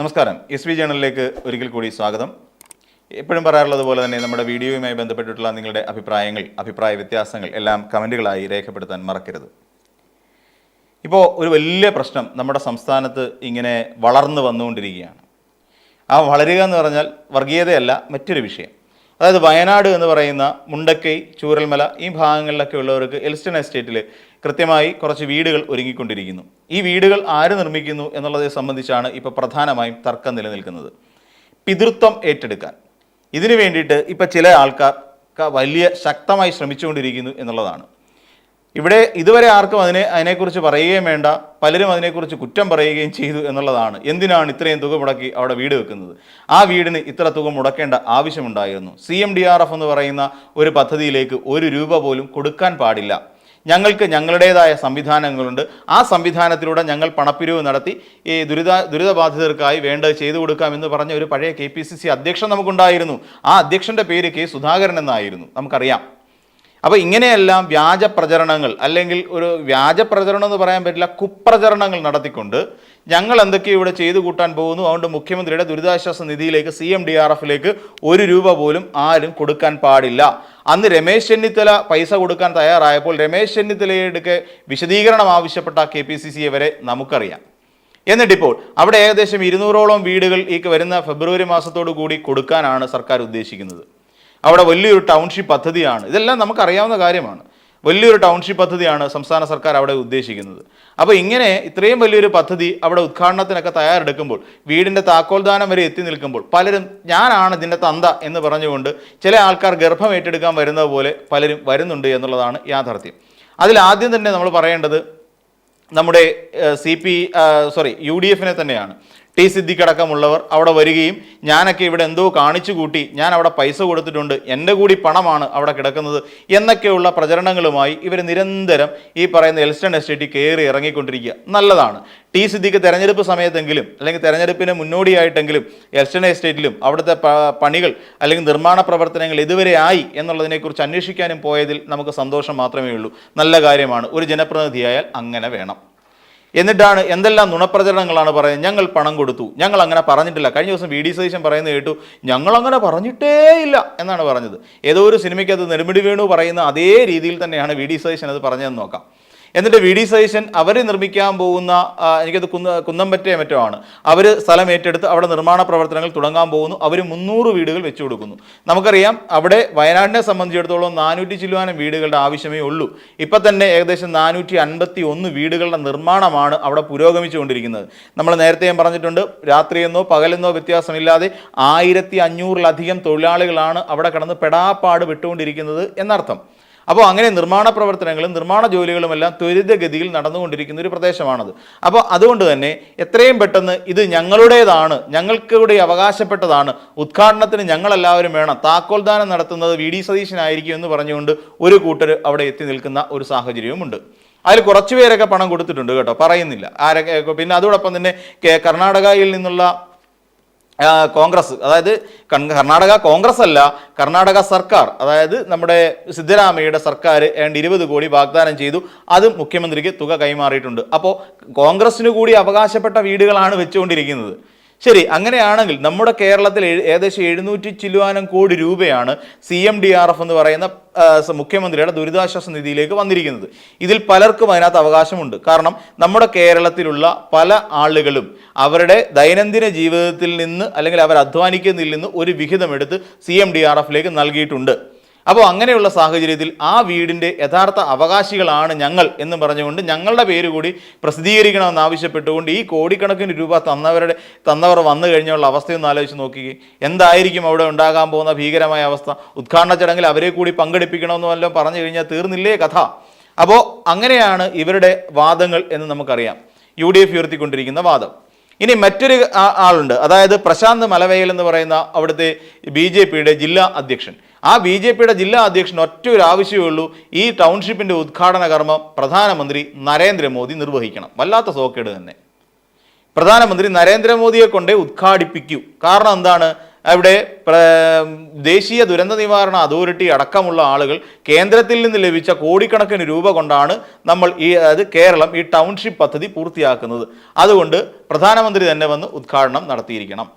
നമസ്കാരം. S V ജേണലിലേക്ക് ഒരിക്കൽ കൂടി സ്വാഗതം. എപ്പോഴും പറയാറുള്ളത് പോലെ തന്നെ നമ്മുടെ വീഡിയോയുമായി ബന്ധപ്പെട്ടിട്ടുള്ള നിങ്ങളുടെ അഭിപ്രായ വ്യത്യാസങ്ങൾ എല്ലാം കമൻറ്റുകളായി രേഖപ്പെടുത്താൻ മറക്കരുത്. ഇപ്പോൾ ഒരു വലിയ പ്രശ്നം നമ്മുടെ സംസ്ഥാനത്ത് ഇങ്ങനെ വളർന്നു വന്നുകൊണ്ടിരിക്കുകയാണ്. ആ വളരുക എന്ന് പറഞ്ഞാൽ വർഗീയതയല്ല, മറ്റൊരു വിഷയം. അതായത് വയനാട് എന്ന് പറയുന്ന മുണ്ടക്കൈ, ചൂരൽമല ഈ ഭാഗങ്ങളിലൊക്കെ ഉള്ളവർക്ക് എൽസ്റ്റൺ എസ്റ്റേറ്റിൽ കൃത്യമായി കുറച്ച് വീടുകൾ ഒരുങ്ങിക്കൊണ്ടിരിക്കുന്നു. ഈ വീടുകൾ ആര് നിർമ്മിക്കുന്നു എന്നുള്ളതെ സംബന്ധിച്ചാണ് ഇപ്പോൾ പ്രധാനമായും തർക്കം നിലനിൽക്കുന്നത്. പിതൃത്വം ഏറ്റെടുക്കാൻ ഇതിനു വേണ്ടിയിട്ട് ഇപ്പോൾ ചില ആൾക്കാർ വലിയ ശക്തമായി ശ്രമിച്ചുകൊണ്ടിരിക്കുന്നു എന്നുള്ളതാണ്. ഇവിടെ ഇതുവരെ ആർക്കും അതിനെക്കുറിച്ച് പറയുകയും വേണ്ട, പലരും അതിനെക്കുറിച്ച് കുറ്റം പറയുകയും ചെയ്തു എന്നുള്ളതാണ്. എന്തിനാണ് ഇത്രയും തുക മുടക്കി അവിടെ വീട് വെക്കുന്നത്? ആ വീടിന് ഇത്ര തുക മുടക്കേണ്ട ആവശ്യമുണ്ടായിരുന്നു. CMDRF എന്ന് പറയുന്ന ഒരു പദ്ധതിയിലേക്ക് ₹1 പോലും കൊടുക്കാൻ പാടില്ല. ഞങ്ങൾക്ക് ഞങ്ങളുടേതായ സംവിധാനങ്ങളുണ്ട്. ആ സംവിധാനത്തിലൂടെ ഞങ്ങൾ പണപ്പിരിവ് നടത്തി ഈ ദുരിതബാധിതർക്കായി വേണ്ടത് ചെയ്തു കൊടുക്കാമെന്ന് പറഞ്ഞ ഒരു പഴയ KPCC അധ്യക്ഷൻ നമുക്കുണ്ടായിരുന്നു. ആ അധ്യക്ഷൻ്റെ പേര് K. സുധാകരൻ എന്നായിരുന്നു, നമുക്കറിയാം. അപ്പോൾ ഇങ്ങനെയെല്ലാം വ്യാജ പ്രചരണങ്ങൾ, അല്ലെങ്കിൽ ഒരു വ്യാജ പ്രചരണം എന്ന് പറയാൻ പറ്റില്ല, കുപ്രചരണങ്ങൾ നടത്തിക്കൊണ്ട് ഞങ്ങൾ എന്തൊക്കെയോ ഇവിടെ ചെയ്തു കൂട്ടാൻ പോകുന്നു. അതുകൊണ്ട് മുഖ്യമന്ത്രിയുടെ ദുരിതാശ്വാസ നിധിയിലേക്ക് CMDRFിലേക്ക് ₹1 പോലും ആരും കൊടുക്കാൻ പാടില്ല. അന്ന് രമേശ് ചെന്നിത്തല പൈസ കൊടുക്കാൻ തയ്യാറായപ്പോൾ രമേശ് ചെന്നിത്തലയുടെ വിശദീകരണം ആവശ്യപ്പെട്ട KPCC വരെ നമുക്കറിയാം. എന്നിട്ടിപ്പോൾ അവിടെ ഏകദേശം 200ഓളം വീടുകൾ ഈ വരുന്ന ഫെബ്രുവരി മാസത്തോടു കൂടി കൊടുക്കാനാണ് സർക്കാർ ഉദ്ദേശിക്കുന്നത്. അവിടെ വലിയൊരു ടൗൺഷിപ്പ് പദ്ധതിയാണ്. ഇതെല്ലാം നമുക്കറിയാവുന്ന കാര്യമാണ്. വലിയൊരു ടൗൺഷിപ്പ് പദ്ധതിയാണ് സംസ്ഥാന സർക്കാർ അവിടെ ഉദ്ദേശിക്കുന്നത്. അപ്പോൾ ഇങ്ങനെ ഇത്രയും വലിയൊരു പദ്ധതി അവിടെ ഉദ്ഘാടനത്തിനൊക്കെ തയ്യാറെടുക്കുമ്പോൾ, വീടിൻ്റെ താക്കോൽദാനം വരെ എത്തി നിൽക്കുമ്പോൾ പലരും ഞാനാണ് ഇതിൻ്റെ തന്ത എന്ന് പറഞ്ഞുകൊണ്ട് ചില ആൾക്കാർ ഗർഭം ഏറ്റെടുക്കാൻ വരുന്നത് പോലെ പലരും വരുന്നുണ്ട് എന്നുള്ളതാണ് യാഥാർത്ഥ്യം. അതിൽ ആദ്യം തന്നെ നമ്മൾ പറയേണ്ടത് നമ്മുടെ UDF തന്നെയാണ്. T. സിദ്ദിഖ് അടക്കമുള്ളവർ അവിടെ വരികയും ഞാനൊക്കെ ഇവിടെ എന്തോ കാണിച്ചു കൂട്ടി, ഞാൻ അവിടെ പൈസ കൊടുത്തിട്ടുണ്ട്, എൻ്റെ കൂടി പണമാണ് അവിടെ കിടക്കുന്നത് എന്നൊക്കെയുള്ള പ്രചരണങ്ങളുമായി ഇവർ നിരന്തരം ഈ പറയുന്ന എൽസ്റ്റൺ എസ്റ്റേറ്റിൽ കയറി ഇറങ്ങിക്കൊണ്ടിരിക്കുക. നല്ലതാണ്. T. സിദ്ദിഖ് തെരഞ്ഞെടുപ്പ് സമയത്തെങ്കിലും അല്ലെങ്കിൽ തെരഞ്ഞെടുപ്പിന് മുന്നോടിയായിട്ടെങ്കിലും എൽസ്റ്റൺ എസ്റ്റേറ്റിലും അവിടുത്തെ പണികൾ അല്ലെങ്കിൽ നിർമ്മാണ പ്രവർത്തനങ്ങൾ ഇതുവരെ ആയി എന്നുള്ളതിനെക്കുറിച്ച് അന്വേഷിക്കാനും പോയതിൽ നമുക്ക് സന്തോഷം മാത്രമേ ഉള്ളൂ. നല്ല കാര്യമാണ്. ഒരു ജനപ്രതിനിധിയായാൽ അങ്ങനെ വേണം. എന്നിട്ടാണ് എന്തെല്ലാം നുണപ്രചരണങ്ങളാണ് പറയുന്നത്. ഞങ്ങൾ പണം കൊടുത്തു, ഞങ്ങൾ അങ്ങനെ പറഞ്ഞിട്ടില്ല. കഴിഞ്ഞ ദിവസം VD സതീശൻ പറയുന്നത് കേട്ടു, ഞങ്ങളങ്ങനെ പറഞ്ഞിട്ടേ ഇല്ല എന്നാണ് പറഞ്ഞത്. ഏതോ ഒരു സിനിമയ്ക്കകത്ത് നെടുമുടി വേണു പറയുന്ന അതേ രീതിയിൽ തന്നെയാണ് VD സതീശൻ അത് പറഞ്ഞതെന്ന് നോക്കാം. എന്നിട്ട് VD സതീശൻ അവർ നിർമ്മിക്കാൻ പോകുന്ന, എനിക്കത് കുന്നമ്പറ്റയോ മറ്റോ ആണ്, അവർ സ്ഥലം ഏറ്റെടുത്ത് അവിടെ നിർമ്മാണ പ്രവർത്തനങ്ങൾ തുടങ്ങാൻ പോകുന്നു. അവർ 300 വീടുകൾ വെച്ചു കൊടുക്കുന്നു. നമുക്കറിയാം അവിടെ വയനാടിനെ സംബന്ധിച്ചിടത്തോളം 400 ചില്ലുവാനം വീടുകളുടെ ആവശ്യമേ ഉള്ളൂ. ഇപ്പം തന്നെ ഏകദേശം 451 വീടുകളുടെ നിർമ്മാണമാണ് അവിടെ പുരോഗമിച്ചുകൊണ്ടിരിക്കുന്നത്. നമ്മൾ നേരത്തെ ഞാൻ പറഞ്ഞിട്ടുണ്ട്, രാത്രിയെന്നോ പകലെന്നോ വ്യത്യാസമില്ലാതെ 1500-ലധികം തൊഴിലാളികളാണ് അവിടെ കിടന്ന് പെടാപ്പാട് വിട്ടുകൊണ്ടിരിക്കുന്നത് എന്നർത്ഥം. അപ്പോൾ അങ്ങനെ നിർമ്മാണ പ്രവർത്തനങ്ങളും നിർമ്മാണ ജോലികളുമെല്ലാം ത്വരിതഗതിയിൽ നടന്നുകൊണ്ടിരിക്കുന്ന ഒരു പ്രദേശമാണത്. അപ്പോൾ അതുകൊണ്ട് തന്നെ എത്രയും പെട്ടെന്ന് ഇത് ഞങ്ങളുടേതാണ്, ഞങ്ങൾക്കൂടെ അവകാശപ്പെട്ടതാണ്, ഉദ്ഘാടനത്തിന് ഞങ്ങളെല്ലാവരും വേണം, താക്കോൽദാനം നടത്തുന്നത് VD സതീശനായിരിക്കും എന്ന് പറഞ്ഞുകൊണ്ട് ഒരു കൂട്ടർ അവിടെ എത്തി നിൽക്കുന്ന ഒരു സാഹചര്യവുമുണ്ട്. അതിൽ കുറച്ചുപേരൊക്കെ പണം കൊടുത്തിട്ടുണ്ട് കേട്ടോ, പറയുന്നില്ല ആരൊക്കെ. പിന്നെ അതോടൊപ്പം തന്നെ കർണാടകയിൽ നിന്നുള്ള കോൺഗ്രസ്, അതായത് കർണാടക കോൺഗ്രസ് അല്ല, കർണാടക സർക്കാർ, അതായത് നമ്മുടെ സിദ്ധരാമയ്യയുടെ സർക്കാർ 20 കോടി വാഗ്ദാനം ചെയ്തു. അത് മുഖ്യമന്ത്രിക്ക് തുക കൈമാറിയിട്ടുണ്ട്. അപ്പോൾ കോൺഗ്രസിന് കൂടി അവകാശപ്പെട്ട വീടുകളാണ് വെച്ചുകൊണ്ടിരിക്കുന്നത്. ശരി, അങ്ങനെയാണെങ്കിൽ നമ്മുടെ കേരളത്തിൽ ഏകദേശം 700 ചില്ലുവാനം കോടി രൂപയാണ് CMDRF എന്ന് പറയുന്ന മുഖ്യമന്ത്രിയുടെ ദുരിതാശ്വാസ നിധിയിലേക്ക് വന്നിരിക്കുന്നത്. ഇതിൽ പലർക്കും അതിനകത്ത് അവകാശമുണ്ട്. കാരണം നമ്മുടെ കേരളത്തിലുള്ള പല ആളുകളും അവരുടെ ദൈനംദിന ജീവിതത്തിൽ നിന്ന് അല്ലെങ്കിൽ അവർ അധ്വാനിക്കുന്നതിൽ നിന്ന് ഒരു വിഹിതമെടുത്ത് CMDRFിലേക്ക് നൽകിയിട്ടുണ്ട്. അപ്പോൾ അങ്ങനെയുള്ള സാഹചര്യത്തിൽ ആ വീടിൻ്റെ യഥാർത്ഥ അവകാശികളാണ് ഞങ്ങൾ എന്ന് പറഞ്ഞുകൊണ്ട് ഞങ്ങളുടെ പേര് കൂടി പ്രസിദ്ധീകരിക്കണമെന്ന് ആവശ്യപ്പെട്ടുകൊണ്ട് ഈ കോടിക്കണക്കിന് രൂപ തന്നവർ വന്നു കഴിഞ്ഞുള്ള അവസ്ഥയൊന്ന് ആലോചിച്ച് നോക്കുകയെ. എന്തായിരിക്കും അവിടെ ഉണ്ടാകാൻ പോകുന്ന ഭീകരമായ അവസ്ഥ? ഉദ്ഘാടന ചടങ്ങിൽ അവരെ കൂടി പങ്കെടുപ്പിക്കണമെന്ന് വല്ലതും പറഞ്ഞു കഴിഞ്ഞാൽ തീർന്നില്ലേ കഥ? അപ്പോൾ അങ്ങനെയാണ് ഇവരുടെ വാദങ്ങൾ എന്ന് നമുക്കറിയാം, UDF ഉയർത്തിക്കൊണ്ടിരിക്കുന്ന വാദം. ഇനി മറ്റൊരു ആളുണ്ട്, അതായത് പ്രശാന്ത് മലവയൽ എന്ന് പറയുന്ന അവിടുത്തെ BJPയുടെ ജില്ലാ അധ്യക്ഷൻ. ആ BJPയുടെ ജില്ലാ അധ്യക്ഷൻ ഒറ്റ ഒരു ആവശ്യമേ ഉള്ളൂ, ഈ ടൗൺഷിപ്പിൻ്റെ ഉദ്ഘാടന കർമ്മം പ്രധാനമന്ത്രി നരേന്ദ്രമോദി നിർവഹിക്കണം. വല്ലാത്ത സോക്കേട് തന്നെ. പ്രധാനമന്ത്രി നരേന്ദ്രമോദിയെ കൊണ്ടേ ഉദ്ഘാടിപ്പിക്കൂ. കാരണം എന്താണ്? അവിടെ ദേശീയ ദുരന്ത നിവാരണ അതോറിറ്റി അടക്കമുള്ള ആളുകൾ കേന്ദ്രത്തിൽ നിന്ന് ലഭിച്ച കോടിക്കണക്കിന് രൂപ കൊണ്ടാണ് നമ്മൾ കേരളം ഈ ടൗൺഷിപ്പ് പദ്ധതി പൂർത്തിയാക്കുന്നത്. അതുകൊണ്ട് പ്രധാനമന്ത്രി തന്നെ വന്ന് ഉദ്ഘാടനം നടത്തിയിരിക്കണം.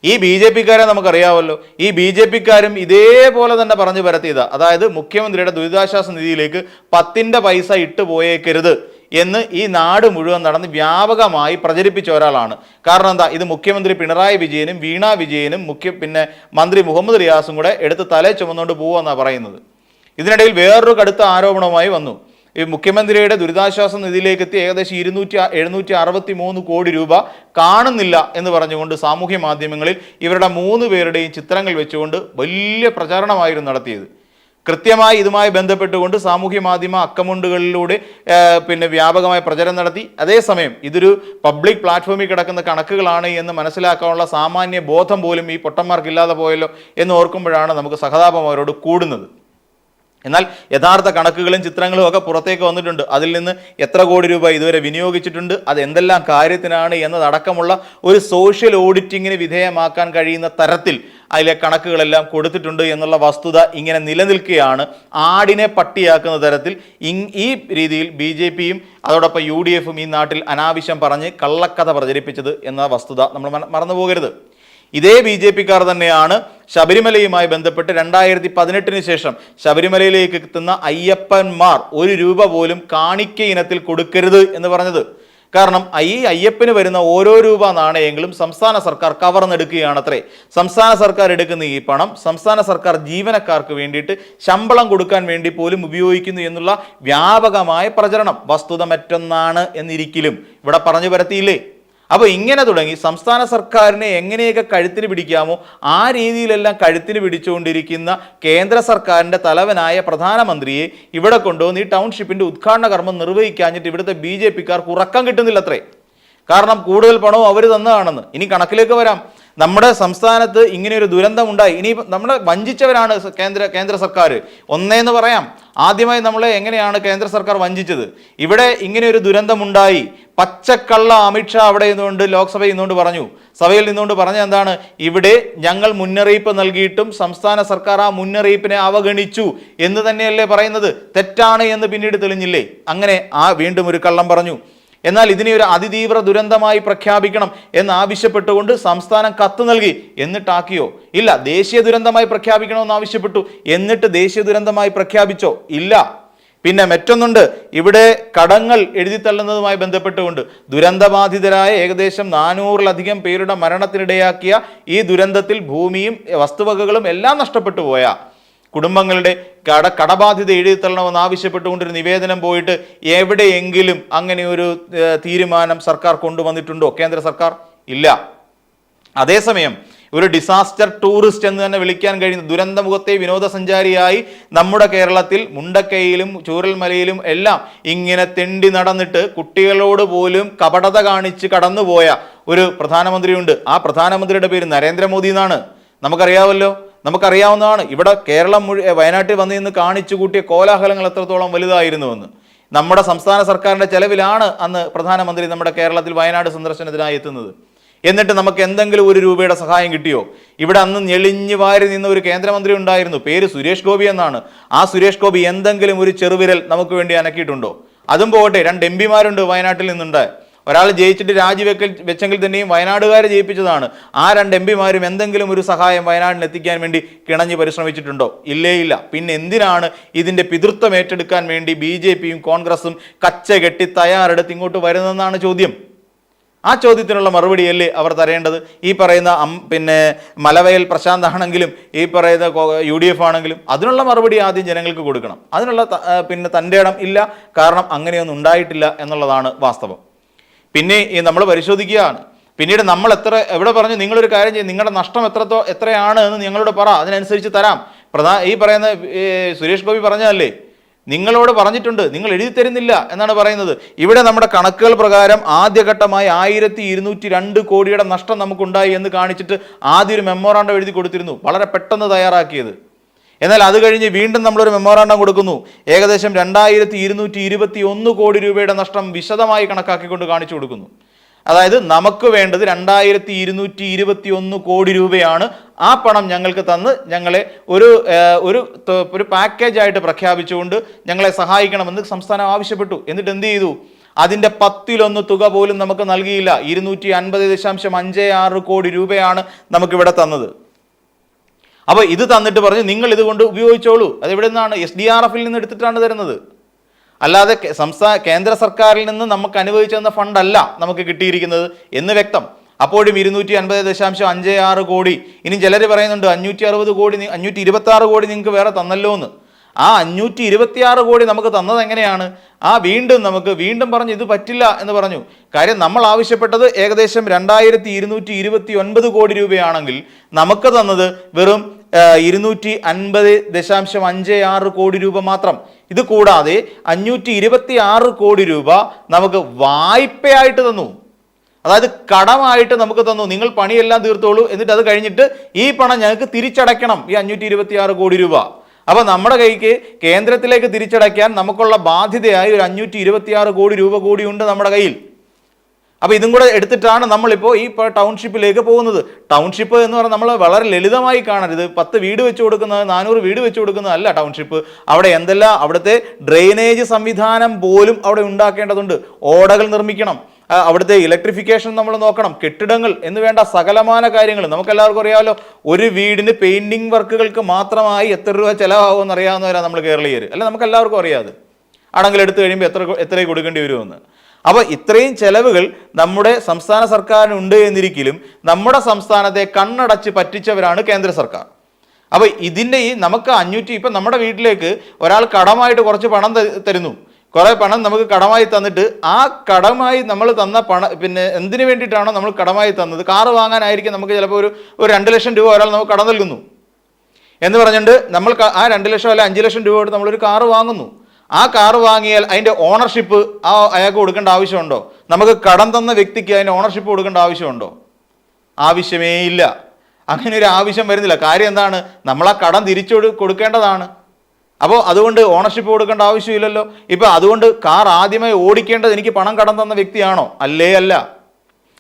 ഈ ബി ജെ പിക്കാരെ നമുക്കറിയാമല്ലോ. ഈ ബി ജെ പിക്കാരും ഇതേപോലെ തന്നെ പറഞ്ഞു പരത്തിയതാ. അതായത് മുഖ്യമന്ത്രിയുടെ ദുരിതാശ്വാസ നിധിയിലേക്ക് 10 പൈസ ഇട്ട് പോയേക്കരുത് എന്ന് ഈ നാട് മുഴുവൻ നടന്ന് വ്യാപകമായി പ്രചരിപ്പിച്ച ഒരാളാണ്. കാരണം എന്താ, ഇത് മുഖ്യമന്ത്രി പിണറായി വിജയനും വീണ വിജയനും പിന്നെ മന്ത്രി മുഹമ്മദ് റിയാസും കൂടെ എടുത്ത് തലേ ചുമന്നുകൊണ്ട് പോവുമെന്നാണ് പറയുന്നത്. ഇതിനിടയിൽ വേറൊരു കടുത്ത ആരോപണവുമായി വന്നു. ഈ മുഖ്യമന്ത്രിയുടെ ദുരിതാശ്വാസ നിധിയിലേക്ക് എത്തി ഏകദേശം 763 കോടി രൂപ കാണുന്നില്ല എന്ന് പറഞ്ഞുകൊണ്ട് സാമൂഹ്യ മാധ്യമങ്ങളിൽ ഇവരുടെ 3 പേരുടെയും ചിത്രങ്ങൾ വെച്ചുകൊണ്ട് വലിയ പ്രചാരണമായിരുന്നു നടത്തിയത്. കൃത്യമായി ഇതുമായി ബന്ധപ്പെട്ടുകൊണ്ട് സാമൂഹ്യ മാധ്യമ അക്കൗണ്ടുകളിലൂടെ പിന്നെ വ്യാപകമായ പ്രചരണം നടത്തി. അതേസമയം ഇതൊരു പബ്ലിക് പ്ലാറ്റ്ഫോമിൽ കിടക്കുന്ന കണക്കുകളാണ് എന്ന് മനസ്സിലാക്കാനുള്ള സാമാന്യ ബോധം പോലും ഈ പൊട്ടന്മാർക്ക് ഇല്ലാതെ പോയല്ലോ എന്ന് ഓർക്കുമ്പോഴാണ് നമുക്ക് സഹതാപം അവരോട് കൂടുന്നത്. എന്നാൽ യഥാർത്ഥ കണക്കുകളും ചിത്രങ്ങളും ഒക്കെ പുറത്തേക്ക് വന്നിട്ടുണ്ട്. അതിൽ നിന്ന് എത്ര കോടി രൂപ ഇതുവരെ വിനിയോഗിച്ചിട്ടുണ്ട്, അത് എന്തെല്ലാം കാര്യത്തിനാണ് എന്നതടക്കമുള്ള ഒരു സോഷ്യൽ ഓഡിറ്റിങ്ങിന് വിധേയമാക്കാൻ കഴിയുന്ന തരത്തിൽ അതിലെ കണക്കുകളെല്ലാം കൊടുത്തിട്ടുണ്ട് എന്നുള്ള വസ്തുത ഇങ്ങനെ നിലനിൽക്കുകയാണ്. ആടിനെ പട്ടിയാക്കുന്ന തരത്തിൽ ഈ രീതിയിൽ ബി ജെ പിയും അതോടൊപ്പം UDF ഈ നാട്ടിൽ അനാവശ്യം പറഞ്ഞ് കള്ളക്കഥ പ്രചരിപ്പിച്ചത് എന്ന വസ്തുത നമ്മൾ മറന്നുപോകരുത്. ഇതേ ബി ജെ പിക്കാർ തന്നെയാണ് ശബരിമലയുമായി ബന്ധപ്പെട്ട് 2018 ശേഷം ശബരിമലയിലേക്ക് എത്തുന്ന അയ്യപ്പന്മാർ 1 രൂപ പോലും കാണിക്ക ഇനത്തിൽ കൊടുക്കരുത് എന്ന് പറഞ്ഞത്. കാരണം ഈ അയ്യപ്പന് വരുന്ന ഓരോ രൂപ നാണയങ്ങളും സംസ്ഥാന സർക്കാർ കവർന്നെടുക്കുകയാണത്രേ. സംസ്ഥാന സർക്കാർ എടുക്കുന്ന ഈ പണം സംസ്ഥാന സർക്കാർ ജീവനക്കാർക്ക് വേണ്ടിയിട്ട് ശമ്പളം കൊടുക്കാൻ വേണ്ടി പോലും ഉപയോഗിക്കുന്നു എന്നുള്ള വ്യാപകമായ പ്രചരണം വസ്തുത മറ്റൊന്നാണ് എന്നിരിക്കലും ഇവിടെ പറഞ്ഞു പരത്തിയില്ലേ. അപ്പോൾ ഇങ്ങനെ തുടങ്ങി സംസ്ഥാന സർക്കാരിനെ എങ്ങനെയൊക്കെ കഴുത്തിന് പിടിക്കാമോ ആ രീതിയിലെല്ലാം കഴുത്തിന് പിടിച്ചുകൊണ്ടിരിക്കുന്ന കേന്ദ്ര സർക്കാരിൻ്റെ തലവനായ പ്രധാനമന്ത്രിയെ ഇവിടെ കൊണ്ടുവന്ന് ഈ ടൗൺഷിപ്പിൻ്റെ ഉദ്ഘാടന കർമ്മം നിർവഹിക്കാഞ്ഞിട്ട് ഇവിടുത്തെ BJP-ക്കാർക്ക് ഉറക്കം കിട്ടുന്നില്ലത്രേ. കാരണം കൂടുതൽ പണവും അവർ തന്നതാണെന്ന്. ഇനി കണക്കിലേക്ക് വരാം. നമ്മുടെ സംസ്ഥാനത്ത് ഇങ്ങനെ ഒരു ദുരന്തം ഉണ്ടായി. ഇനി നമ്മളെ വഞ്ചിച്ചവരാണ് കേന്ദ്ര സർക്കാർ. ഒന്നേന്ന് പറയാം, ആദ്യമായി നമ്മളെ എങ്ങനെയാണ് കേന്ദ്ര സർക്കാർ വഞ്ചിച്ചത്. ഇവിടെ ഇങ്ങനെ ഒരു ദുരന്തമുണ്ടായി, പച്ചക്കള്ള അമിത്ഷാ അവിടെ നിന്നുകൊണ്ട് ലോക്സഭയിൽ നിന്നുകൊണ്ട് പറഞ്ഞു, സഭയിൽ നിന്നുകൊണ്ട് പറഞ്ഞ എന്താണ്, ഇവിടെ ഞങ്ങൾ മുന്നറിയിപ്പ് നൽകിയിട്ടും സംസ്ഥാന സർക്കാർ ആ മുന്നറിയിപ്പിനെ അവഗണിച്ചു എന്ന് തന്നെയല്ലേ പറയുന്നത്. തെറ്റാണ് എന്ന് പിന്നീട് തെളിഞ്ഞില്ലേ. അങ്ങനെ വീണ്ടും ഒരു കള്ളം പറഞ്ഞു. എന്നാൽ ഇതിനെ ഒരു അതിതീവ്ര ദുരന്തമായി പ്രഖ്യാപിക്കണം എന്നാവശ്യപ്പെട്ടുകൊണ്ട് സംസ്ഥാനം കത്ത് നൽകി. എന്നിട്ടാക്കിയോ? ഇല്ല. ദേശീയ ദുരന്തമായി പ്രഖ്യാപിക്കണമെന്ന് ആവശ്യപ്പെട്ടു. എന്നിട്ട് ദേശീയ ദുരന്തമായി പ്രഖ്യാപിച്ചോ? ഇല്ല. പിന്നെ മറ്റൊന്നുണ്ട്, ഇവിടെ കടങ്ങൾ എഴുതിത്തള്ളുന്നതുമായി ബന്ധപ്പെട്ടുകൊണ്ട് ദുരന്തബാധിതരായ ഏകദേശം 400-ലധികം പേരുടെ മരണത്തിനിടയാക്കിയ ഈ ദുരന്തത്തിൽ ഭൂമിയും വസ്തുവകകളും എല്ലാം നഷ്ടപ്പെട്ടു പോയ കുടുംബങ്ങളുടെ കടബാധ്യത എഴുതിത്തള്ളണമെന്ന് ആവശ്യപ്പെട്ടുകൊണ്ടൊരു നിവേദനം പോയിട്ട് എവിടെയെങ്കിലും അങ്ങനെ ഒരു തീരുമാനം സർക്കാർ കൊണ്ടുവന്നിട്ടുണ്ടോ കേന്ദ്ര സർക്കാർ? ഇല്ല. അതേസമയം ഒരു ഡിസാസ്റ്റർ ടൂറിസ്റ്റ് എന്ന് തന്നെ വിളിക്കാൻ കഴിയുന്ന ദുരന്തമുഖത്തെ വിനോദസഞ്ചാരിയായി നമ്മുടെ കേരളത്തിൽ മുണ്ടക്കൈയിലും ചൂരൽമലയിലും എല്ലാം ഇങ്ങനെ തെണ്ടി നടന്നിട്ട് കുട്ടികളോട് പോലും കപടത കാണിച്ച് കടന്നുപോയ ഒരു പ്രധാനമന്ത്രിയുണ്ട്. ആ പ്രധാനമന്ത്രിയുടെ പേര് നരേന്ദ്രമോദി എന്നാണ്. നമുക്കറിയാവുന്നതാണ്. ഇവിടെ കേരളം വയനാട്ടിൽ വന്ന് നിന്ന് കാണിച്ചു കൂട്ടിയ കോലാഹലങ്ങൾ എത്രത്തോളം വലുതായിരുന്നുവെന്ന്. നമ്മുടെ സംസ്ഥാന സർക്കാരിൻ്റെ ചെലവിലാണ് അന്ന് പ്രധാനമന്ത്രി നമ്മുടെ കേരളത്തിൽ വയനാട് സന്ദർശനത്തിനായി എത്തുന്നത്. എന്നിട്ട് നമുക്ക് എന്തെങ്കിലും 1 രൂപയുടെ സഹായം കിട്ടിയോ? ഇവിടെ അന്ന് ഞെളിഞ്ഞു വാരി നിന്ന ഒരു കേന്ദ്രമന്ത്രി ഉണ്ടായിരുന്നു, പേര് സുരേഷ് ഗോപി എന്നാണ്. ആ സുരേഷ് ഗോപി എന്തെങ്കിലും ഒരു ചെറുവിരൽ നമുക്ക് വേണ്ടി അനക്കിയിട്ടുണ്ടോ? അതും പോകട്ടെ, 2 MP-മാരുണ്ട് വയനാട്ടിൽ നിന്നുണ്ട്. ഒരാൾ ജയിച്ചിട്ട് വെച്ചെങ്കിൽ തന്നെയും വയനാടുകാരെ ജയിപ്പിച്ചതാണ്. ആ 2 MP-മാരും എന്തെങ്കിലും ഒരു സഹായം വയനാടിന് എത്തിക്കാൻ വേണ്ടി കിണഞ്ഞ് പരിശ്രമിച്ചിട്ടുണ്ടോ? ഇല്ല. പിന്നെ എന്തിനാണ് ഇതിൻ്റെ പിതൃത്വം ഏറ്റെടുക്കാൻ വേണ്ടി BJP-യും കോൺഗ്രസും കച്ചകെട്ടി തയ്യാറെടുത്ത് ഇങ്ങോട്ട് വരുന്നതെന്നാണ് ചോദ്യം. ആ ചോദ്യത്തിനുള്ള മറുപടിയല്ലേ അവർ തരേണ്ടത്. ഈ പറയുന്ന പിന്നെ മലവയൽ പ്രശാന്ത് ആണെങ്കിലും ഈ പറയുന്ന UDF ആണെങ്കിലും അതിനുള്ള മറുപടി ആദ്യം ജനങ്ങൾക്ക് കൊടുക്കണം. അതിനുള്ള പിന്നെ തൻ്റെ ഇടം ഇല്ല. കാരണം അങ്ങനെയൊന്നും ഉണ്ടായിട്ടില്ല എന്നുള്ളതാണ് വാസ്തവം. പിന്നെ നമ്മൾ പരിശോധിക്കുകയാണ്. പിന്നീട് നമ്മൾ എവിടെ പറഞ്ഞു, നിങ്ങളൊരു കാര്യം ചെയ്യും, നിങ്ങളുടെ നഷ്ടം എത്രയാണ് എന്ന് ഞങ്ങളോട് പറ, അതിനനുസരിച്ച് തരാം. ഈ പറയുന്ന സുരേഷ് ഗോപി പറഞ്ഞതല്ലേ, നിങ്ങളോട് പറഞ്ഞിട്ടുണ്ട്, നിങ്ങൾ എഴുതി തരുന്നില്ല എന്നാണ് പറയുന്നത്. ഇവിടെ നമ്മുടെ കണക്കുകൾ പ്രകാരം ആദ്യഘട്ടമായി 1202 കോടിയുടെ നഷ്ടം നമുക്കുണ്ടായി എന്ന് കാണിച്ചിട്ട് ആദ്യം ഒരു മെമ്മോറാണ്ടം എഴുതി കൊടുത്തിരുന്നു, വളരെ പെട്ടെന്ന് തയ്യാറാക്കിയത്. എന്നാൽ അത് കഴിഞ്ഞ് വീണ്ടും നമ്മളൊരു മെമ്മോറാണ്ടം കൊടുക്കുന്നു, ഏകദേശം 2221 കോടി രൂപയുടെ നഷ്ടം വിശദമായി കണക്കാക്കിക്കൊണ്ട് കാണിച്ചു കൊടുക്കുന്നു. അതായത് നമുക്ക് വേണ്ടത് 2221 കോടി രൂപയാണ്. ആ പണം ഞങ്ങൾക്ക് തന്ന് ഞങ്ങളെ ഒരു പാക്കേജ് ആയിട്ട് പ്രഖ്യാപിച്ചുകൊണ്ട് ഞങ്ങളെ സഹായിക്കണമെന്ന് സംസ്ഥാനം ആവശ്യപ്പെട്ടു. എന്നിട്ട് എന്ത് ചെയ്തു? അതിൻ്റെ 10-1 തുക പോലും നമുക്ക് നൽകിയില്ല. 250.56 കോടി രൂപയാണ് നമുക്കിവിടെ തന്നത്. അപ്പോൾ ഇത് തന്നിട്ട് പറഞ്ഞ് നിങ്ങൾ ഇതുകൊണ്ട് ഉപയോഗിച്ചോളൂ. അത് എവിടെ നിന്നാണ്? SDRF-ൽ നിന്ന് എടുത്തിട്ടാണ് തരുന്നത്. അല്ലാതെ കേന്ദ്ര സർക്കാരിൽ നിന്ന് നമുക്ക് അനുവദിച്ചു തന്ന ഫണ്ടല്ല നമുക്ക് കിട്ടിയിരിക്കുന്നത് എന്ന് വ്യക്തം. അപ്പോഴും 250.56 കോടി. ഇനി ചിലർ പറയുന്നുണ്ട് 560 കോടി 526 കോടി നിങ്ങൾക്ക് വേറെ തന്നല്ലോ എന്ന്. ആ 526 കോടി നമുക്ക് തന്നത് എങ്ങനെയാണ്? വീണ്ടും പറഞ്ഞു ഇത് പറ്റില്ല എന്ന് പറഞ്ഞു. കാര്യം നമ്മൾ ആവശ്യപ്പെട്ടത് ഏകദേശം 2229 കോടി രൂപയാണെങ്കിൽ നമുക്ക് തന്നത് വെറും 250.56 കോടി രൂപ മാത്രം. ഇത് കൂടാതെ 526 കോടി രൂപ നമുക്ക് വായ്പയായിട്ട് തന്നു. അതായത് കടമായിട്ട് നമുക്ക് തന്നു. നിങ്ങൾ പണിയെല്ലാം തീർത്തോളൂ, എന്നിട്ട് അത് കഴിഞ്ഞിട്ട് ഈ പണം ഞങ്ങൾക്ക് തിരിച്ചടയ്ക്കണം, ഈ 526 കോടി രൂപ. അപ്പോൾ നമ്മുടെ കൈക്ക് കേന്ദ്രത്തിലേക്ക് തിരിച്ചടയ്ക്കാൻ നമുക്കുള്ള ബാധ്യതയായി ഒരു 526 കോടി രൂപ കൂടിയുണ്ട് നമ്മുടെ കയ്യിൽ. അപ്പോൾ ഇതും കൂടെ എടുത്തിട്ടാണ് നമ്മളിപ്പോൾ ഈ ടൗൺഷിപ്പിലേക്ക് പോകുന്നത്. ടൗൺഷിപ്പ് എന്ന് പറഞ്ഞാൽ നമ്മൾ വളരെ ലളിതമായി കാണരുത്. 10 വീട് വെച്ച് കൊടുക്കുന്നത് 400 വീട് വെച്ച് കൊടുക്കുന്നതല്ല ടൗൺഷിപ്പ്. അവിടെ എന്തെല്ലാം അവിടുത്തെ ഡ്രെയിനേജ് സംവിധാനം പോലും അവിടെ ഉണ്ടാക്കേണ്ടതുണ്ട്. ഓടകൾ നിർമ്മിക്കണം, അവിടുത്തെ ഇലക്ട്രിഫിക്കേഷൻ നമ്മൾ നോക്കണം, കെട്ടിടങ്ങൾ എന്ന് വേണ്ട സകലമാന കാര്യങ്ങൾ. നമുക്കെല്ലാവർക്കും അറിയാമല്ലോ, ഒരു വീടിന് പെയിന്റിംഗ് വർക്കുകൾക്ക് മാത്രമായി എത്ര രൂപ ചിലവാകുമെന്ന് അറിയാവുന്നവരാണ് നമ്മൾ കേരളീയർ. അല്ല, നമുക്ക് എല്ലാവർക്കും അറിയാതെ ആണെങ്കിൽ എടുത്തു കഴിയുമ്പോൾ എത്ര കൊടുക്കേണ്ടി വരുമെന്ന്. അപ്പോൾ ഇത്രയും ചെലവുകൾ നമ്മുടെ സംസ്ഥാന സർക്കാരിനുണ്ട് എന്നിരിക്കലും നമ്മുടെ സംസ്ഥാനത്തെ കണ്ണടച്ച് പറ്റിച്ചവരാണ് കേന്ദ്ര സർക്കാർ. അപ്പോൾ ഇതിൻ്റെ നമുക്ക് ഇപ്പം നമ്മുടെ വീട്ടിലേക്ക് ഒരാൾ കടമായിട്ട് കുറച്ച് പണം തരുന്നു. കുറേ പണം നമുക്ക് കടമായി തന്നിട്ട് ആ കടമായി നമ്മൾ തന്ന പിന്നെ എന്തിനു വേണ്ടിയിട്ടാണോ നമ്മൾ കടമായി തന്നത്? കാറ് വാങ്ങാനായിരിക്കും. നമുക്ക് ചിലപ്പോൾ ഒരു 2 ലക്ഷം രൂപ ഒരാൾ നമുക്ക് കടം നൽകുന്നു എന്ന് പറഞ്ഞിട്ട് നമ്മൾ ആ 2 ലക്ഷം അല്ല 5 ലക്ഷം രൂപ കൊടുത്ത് നമ്മളൊരു കാറ് വാങ്ങുന്നു. ആ കാറ് വാങ്ങിയാൽ അതിൻ്റെ ഓണർഷിപ്പ് അയാൾക്ക് കൊടുക്കേണ്ട ആവശ്യമുണ്ടോ? നമുക്ക് കടം തന്ന വ്യക്തിക്ക് അതിൻ്റെ ഓണർഷിപ്പ് കൊടുക്കേണ്ട ആവശ്യമുണ്ടോ? ആവശ്യമേ ഇല്ല. അങ്ങനെ ഒരു ആവശ്യം വരുന്നില്ല. കാര്യം എന്താണ്? നമ്മൾ ആ കടം തിരിച്ചു കൊടുക്കേണ്ടതാണ്. അപ്പോൾ അതുകൊണ്ട് ഓണർഷിപ്പ് കൊടുക്കേണ്ട ആവശ്യമില്ലല്ലോ. ഇപ്പം അതുകൊണ്ട് കാർ ആദ്യമായി ഓടിക്കേണ്ടത് എനിക്ക് പണം കടം തന്ന വ്യക്തിയാണോ? അല്ല.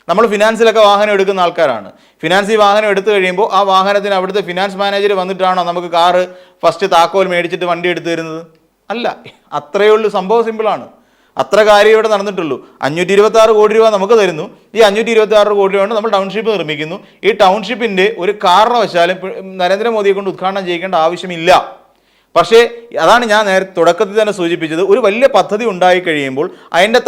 നമ്മൾ ഫിനാൻസിലൊക്കെ വാഹനം എടുക്കുന്ന ആൾക്കാരാണ്. ഫിനാൻസിൽ വാഹനം എടുത്തു കഴിയുമ്പോൾ ആ വാഹനത്തിന് അവിടുത്തെ ഫിനാൻസ് മാനേജർ വന്നിട്ടാണോ നമുക്ക് കാറ് ഫസ്റ്റ് താക്കോൽ മേടിച്ചിട്ട് വണ്ടി എടുത്തു തരുന്നത്? അല്ല. അത്രയേ ഉള്ളൂ. സംഭവം സിമ്പിളാണ്. അത്ര കാര്യം ഇവിടെ നടന്നിട്ടുള്ളൂ. 526 കോടി രൂപ നമുക്ക് തരുന്നു. ഈ 526 കോടി രൂപ കൊണ്ട് നമ്മൾ ടൗൺഷിപ്പ് നിർമ്മിക്കുന്നു. ഈ ടൗൺഷിപ്പിൻ്റെ ഒരു കാരണവശാലും നരേന്ദ്രമോദിയെ കൊണ്ട് ഉദ്ഘാടനം ചെയ്യിക്കേണ്ട ആവശ്യമില്ല. പക്ഷേ അതാണ് ഞാൻ തുടക്കത്തിൽ തന്നെ സൂചിപ്പിച്ചത്. ഒരു വലിയ പദ്ധതി ഉണ്ടായി കഴിയുമ്പോൾ അതിൻ്റെ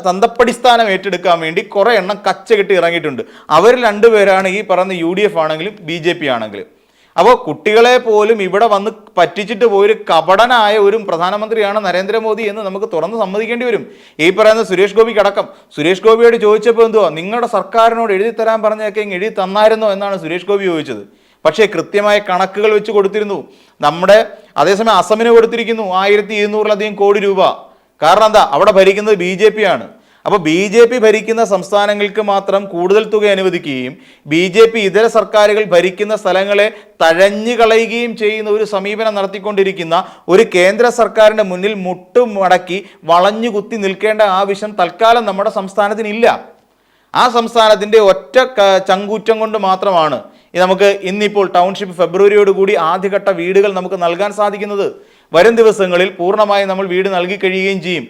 തന്തപ്പടിസ്ഥാനം ഏറ്റെടുക്കാൻ വേണ്ടി കുറേ എണ്ണം കച്ചകെട്ടി ഇറങ്ങിയിട്ടുണ്ട്. അവർ 2 പേരാണ് ഈ പറയുന്ന UDF ആണെങ്കിലും BJP ആണെങ്കിലും. അപ്പോൾ കുട്ടികളെ പോലും ഇവിടെ വന്ന് പറ്റിച്ചിട്ട് പോയൊരു കപടനായ ഒരു പ്രധാനമന്ത്രിയാണ് നരേന്ദ്രമോദി എന്ന് നമുക്ക് തുറന്ന് സമ്മതിക്കേണ്ടി വരും. ഈ പറയുന്ന സുരേഷ് ഗോപിക്കടക്കം. സുരേഷ് ഗോപിയോട് ചോദിച്ചപ്പോൾ എന്തുവാ, നിങ്ങളുടെ സർക്കാരിനോട് എഴുതി തരാൻ പറഞ്ഞൊക്കെ എഴുതി തന്നായിരുന്നോ എന്നാണ് സുരേഷ് ഗോപി ചോദിച്ചത്. പക്ഷേ കൃത്യമായ കണക്കുകൾ വെച്ച് കൊടുത്തിരുന്നു. അതേസമയം അസമിന് കൊടുത്തിരിക്കുന്നു 1200-ലധികം കോടി രൂപ. കാരണം എന്താ? അവിടെ ഭരിക്കുന്നത് BJP ആണ്. അപ്പോൾ BJP ഭരിക്കുന്ന സംസ്ഥാനങ്ങൾക്ക് മാത്രം കൂടുതൽ തുക അനുവദിക്കുകയും BJP ഇതര സർക്കാരുകൾ ഭരിക്കുന്ന സ്ഥലങ്ങളെ തഴഞ്ഞു കളയുകയും ചെയ്യുന്ന ഒരു സമീപനം നടത്തിക്കൊണ്ടിരിക്കുന്ന ഒരു കേന്ദ്ര സർക്കാരിൻ്റെ മുന്നിൽ മുട്ടുമടക്കി വളഞ്ഞു കുത്തി നിൽക്കേണ്ട ആവശ്യം തൽക്കാലം നമ്മുടെ സംസ്ഥാനത്തിനില്ല. ആ സംസ്ഥാനത്തിൻ്റെ ഒറ്റ ചങ്കൂറ്റം കൊണ്ട് മാത്രമാണ് നമുക്ക് ഇന്നിപ്പോൾ ടൗൺഷിപ്പ് ഫെബ്രുവരിയോടുകൂടി ആദ്യഘട്ട വീടുകൾ നമുക്ക് നൽകാൻ സാധിക്കുന്നത്. വരും ദിവസങ്ങളിൽ പൂർണ്ണമായി നമ്മൾ വീട് നൽകി കഴിയുകയും ചെയ്യും.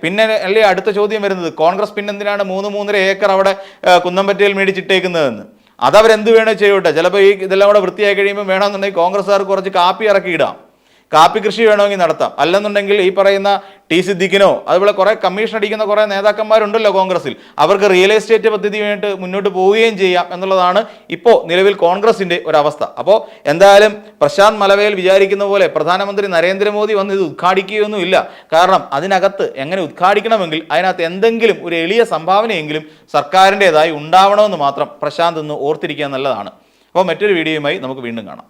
പിന്നെ അല്ലേ അടുത്ത ചോദ്യം വരുന്നത്, കോൺഗ്രസ് പിന്നെന്തിനാണ് 3-3.5 ഏക്കർ അവിടെ കുന്നമ്പറ്റയിൽ മേടിച്ചിട്ടേക്കുന്നതെന്ന്. അതവരെന്ത് വേണോ ചെയ്യോട്ടെ. ചിലപ്പോൾ ഇതെല്ലാം കൂടെ വൃത്തിയായി കഴിയുമ്പോൾ വേണമെന്നുണ്ടെങ്കിൽ കോൺഗ്രസ്സുകാർ കുറച്ച് കാപ്പി ഇറക്കിയിടാം. കാപ്പി കൃഷി വേണമെങ്കിൽ നടത്താം. അല്ലെന്നുണ്ടെങ്കിൽ ഈ പറയുന്ന ടി സിദ്ദിഖിനോ അതുപോലെ കുറേ കമ്മീഷൻ അടിക്കുന്ന കുറേ നേതാക്കന്മാരുണ്ടല്ലോ കോൺഗ്രസിൽ, അവർക്ക് റിയൽ എസ്റ്റേറ്റ് പദ്ധതിയുമായിട്ട് മുന്നോട്ട് പോവുകയും ചെയ്യാം എന്നുള്ളതാണ് ഇപ്പോൾ നിലവിൽ കോൺഗ്രസിൻ്റെ ഒരവസ്ഥ. അപ്പോൾ എന്തായാലും പ്രശാന്ത് മലവേൽ വിചാരിക്കുന്ന പോലെ പ്രധാനമന്ത്രി നരേന്ദ്രമോദി വന്ന് ഇത് ഉദ്ഘാടിക്കുകയൊന്നുമില്ല. കാരണം അതിനകത്ത് എങ്ങനെ ഉദ്ഘാടിക്കണമെങ്കിൽ അതിനകത്ത് എന്തെങ്കിലും ഒരു എളിയ സംഭാവനയെങ്കിലും സർക്കാരിൻ്റെതായി ഉണ്ടാവണമെന്ന് മാത്രം പ്രശാന്ത് ഒന്ന് ഓർത്തിരിക്കുക എന്നുള്ളതാണ്. അപ്പോൾ മറ്റൊരു വീഡിയോയുമായി നമുക്ക് വീണ്ടും കാണാം.